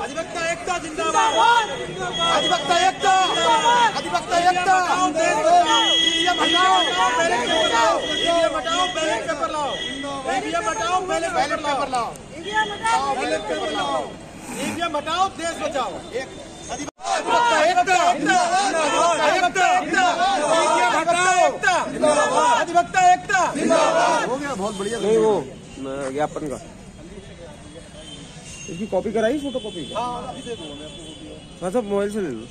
अधिवक्ता एकता जिंदाबाद, अधिवक्ता एकता, अधिवक्ता एकता, ईवीएम हटाओ, बैलेट पेपर लाओ, ईवीएम हटाओ, बैलेट पेपर लाओ, ईवीएम हटाओ, बैलेट पेपर लाओ, बैलेट पेपर लाओ, ईवीएम हटाओ, देश बचाओ। अधिवक्ता एकता, अधिवक्ता एकता, ईवीएम हटाओ, अधिवक्ता एकता हो गया। बहुत बढ़िया। नहीं वो ज्ञापन का इसकी कॉपी कराई, फोटो कॉपी। हाँ सब मोबाइल से ले लो।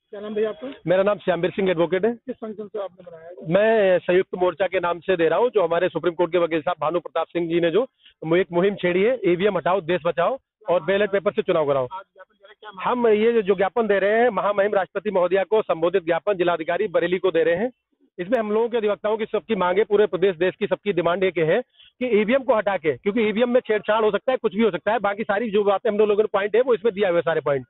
क्या नाम भैया आपका? मेरा नाम श्यामवीर सिंह एडवोकेट है। किस फंक्शन से आपने बनाया है? मैं संयुक्त मोर्चा के नाम से दे रहा हूँ, जो हमारे सुप्रीम कोर्ट के वकील साहब भानु प्रताप सिंह जी ने जो एक मुहिम छेड़ी है, ईवीएम हटाओ देश बचाओ और बैलेट पेपर से चुनाव कराओ। हम ये जो ज्ञापन दे रहे हैं, महामहिम राष्ट्रपति महोदया को संबोधित ज्ञापन जिलाधिकारी बरेली को दे रहे हैं। इसमें हम लोगों के अधिवक्ताओं की सबकी मांगे, पूरे प्रदेश देश की सबकी डिमांड एक है कि ईवीएम को हटा के, क्योंकि ईवीएम में छेड़छाड़ हो सकता है, कुछ भी हो सकता है, बाकी सारी जो बातें हम लोगों ने पॉइंट है वो इसमें दिया हुआ है सारे पॉइंट।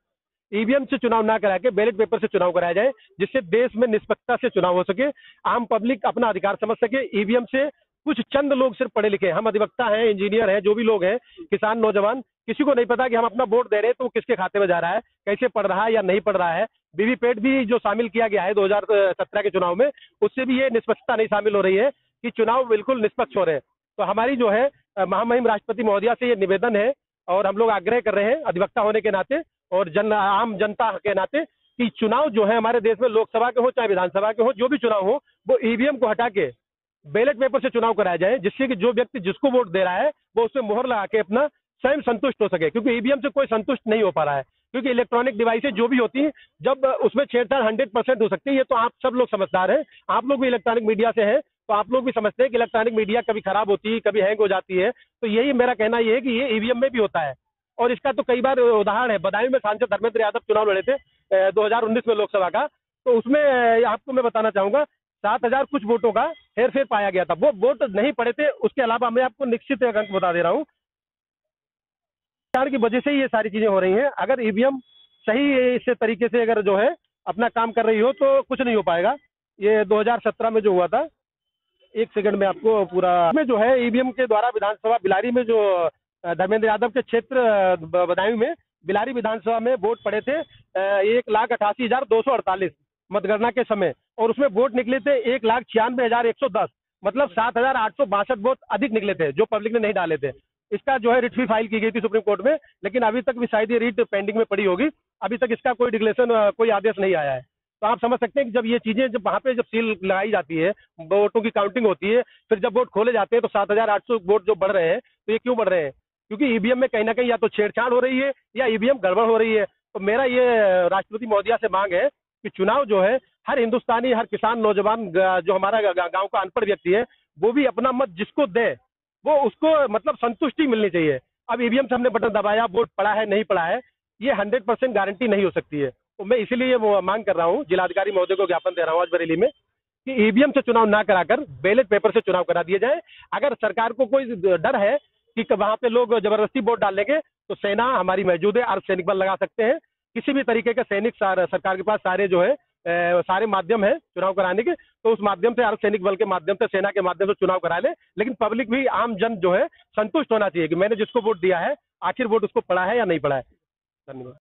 ईवीएम से चुनाव ना करा के बैलेट पेपर से चुनाव कराया जाए, जिससे देश में निष्पक्षता से चुनाव हो सके, आम पब्लिक अपना अधिकार समझ सके। ईवीएम से कुछ चंद लोग सिर्फ पढ़े लिखे, हम अधिवक्ता हैं, इंजीनियर हैं, जो भी लोग हैं, किसान, नौजवान, किसी को नहीं पता कि हम अपना वोट दे रहे हैं तो किसके खाते में जा रहा है, कैसे पड़ रहा है या नहीं पड़ रहा है। वीवीपैट भी जो शामिल किया गया है 2017 के चुनाव में, उससे भी ये निष्पक्षता नहीं शामिल हो रही है कि चुनाव बिल्कुल निष्पक्ष हो रहे हैं। तो हमारी जो है महामहिम राष्ट्रपति महोदया से ये निवेदन है और हम लोग आग्रह कर रहे हैं अधिवक्ता होने के नाते और आम जनता के नाते कि चुनाव जो है हमारे देश में, लोकसभा के हो चाहे विधानसभा के हो, जो भी चुनाव हो, वो ईवीएम को हटा के बैलेट पेपर से चुनाव कराया जाए, जिससे कि जो व्यक्ति जिसको वोट दे रहा है वो उसमें मोहर लगा के अपना स्वयं संतुष्ट हो सके। क्योंकि ईवीएम से कोई संतुष्ट नहीं हो पा रहा है, क्योंकि इलेक्ट्रॉनिक डिवाइसेज जो भी होती है, जब उसमें छेड़छाड़ 100% हो सकती है। ये तो आप सब लोग समझदार हैं, आप लोग भी इलेक्ट्रॉनिक मीडिया से हैं, तो आप लोग भी समझते हैं कि इलेक्ट्रॉनिक मीडिया कभी खराब होती है, कभी हैंग हो जाती है। तो यही मेरा कहना ये है कि ये ईवीएम में भी होता है, और इसका तो कई बार उदाहरण है। बदायूं में सांसद धर्मेंद्र यादव चुनाव लड़े थे 2019 में लोकसभा का, तो उसमें आपको मैं बताना चाहूंगा 7,000 कुछ वोटों का हेरफेर पाया गया था। वो वोट नहीं पड़े थे। उसके अलावा मैं आपको निश्चित एक अंक बता दे रहा हूँ, की वजह से ये सारी चीजें हो रही हैं। अगर ईवीएम सही इस तरीके से अगर जो है अपना काम कर रही हो तो कुछ नहीं हो पाएगा। ये 2017 में जो हुआ था, एक सेकंड में आपको पूरा में जो है ईवीएम के द्वारा विधानसभा बिलारी में जो धर्मेंद्र यादव के क्षेत्र बदायूं में बिलारी विधानसभा में वोट पड़े थे 1,88,248 मतगणना के समय, और उसमें वोट निकले थे 1,96,110, मतलब 7,862 वोट अधिक निकले थे जो पब्लिक ने नहीं डाले थे। इसका जो है रिट भी फाइल की गई थी सुप्रीम कोर्ट में, लेकिन अभी तक भी शायद ये रिट पेंडिंग में पड़ी होगी। अभी तक इसका कोई डिक्लेरेशन, कोई आदेश नहीं आया है। तो आप समझ सकते हैं कि जब ये चीजें, जब वहां पे जब सील लगाई जाती है, वोटों की काउंटिंग होती है, फिर जब वोट खोले जाते हैं तो 7,800 वोट जो बढ़ रहे हैं, तो ये क्यों बढ़ रहे हैं? क्योंकि ईवीएम में कहीं ना कहीं या तो छेड़छाड़ हो रही है या ईवीएम गड़बड़ हो रही है। तो मेरा ये राष्ट्रपति महोदया से मांग है कि चुनाव जो है हर हिंदुस्तानी, हर किसान, नौजवान, जो हमारा गांव का अनपढ़ व्यक्ति है, वो भी अपना मत जिसको दे, वो उसको मतलब संतुष्टि मिलनी चाहिए। अब ईवीएम से हमने बटन दबाया, वोट पड़ा है नहीं पड़ा है, ये 100% गारंटी नहीं हो सकती है। तो मैं इसीलिए वो मांग कर रहा हूँ, जिलाधिकारी महोदय को ज्ञापन दे रहा हूँ आज बरेली में, कि ईवीएम से चुनाव ना कराकर बैलेट पेपर से चुनाव करा दिए जाए। अगर सरकार को कोई डर है कि वहां पे लोग जबरदस्ती वोट डाल लेंगे, तो सेना हमारी मौजूद है, अर्धसैनिक बल लगा सकते हैं। किसी भी तरीके के सैनिक सरकार के पास सारे जो है सारे माध्यम है चुनाव कराने के, तो उस माध्यम से, अर्धसैनिक बल के माध्यम से, सेना के माध्यम से चुनाव करा ले। लेकिन पब्लिक भी, आम जन जो है संतुष्ट होना चाहिए कि मैंने जिसको वोट दिया है आखिर वोट उसको पड़ा है या नहीं पड़ा है। धन्यवाद।